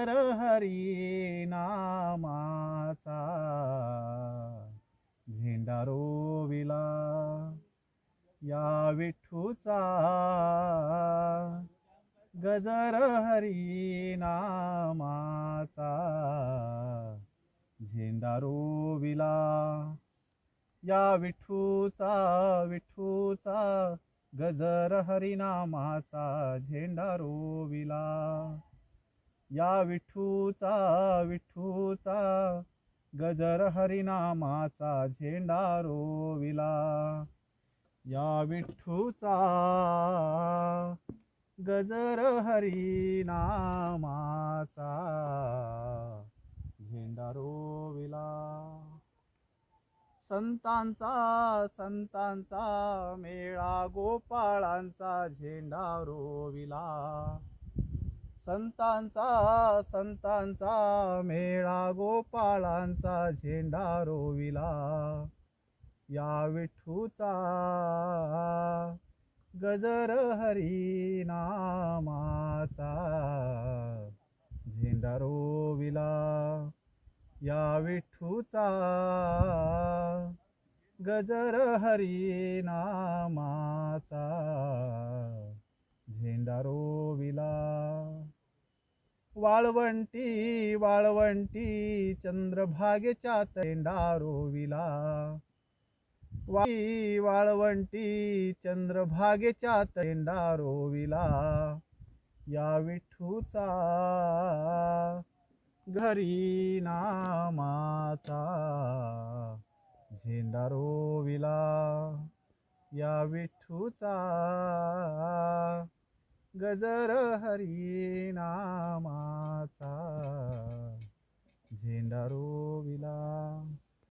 हरी नामाचा झेंडा रोविला, या विठूचा गजर हरी नामाचा झेंडा रोविला, या विठूचा गजर हरिनामाचा झेंडा रोविला, या विठूचा गजर हरिनामाचा झेंडा रोविला, या विठूचा गजर हरिनामाचा झेंडा रोविला. संतांचा मेळा गोपाळांचा झेंडा रोविला, संतांचा मेळा गोपाळांचा झेंडा रोविला, या विठूचा गजर हरिनामाचा झेंडा रोविला, या विठूचा गजर हरिनामाचा झेंडा रोविला. वाळवंटी चंद्रभागेच्या झेंडा रोविला, वाळवंटी चंद्रभागेच्या झेंडा रोविला, या विठूचा घरी नामाचा झेंडा रोविला, या विठूचा गजर हरी नामाचा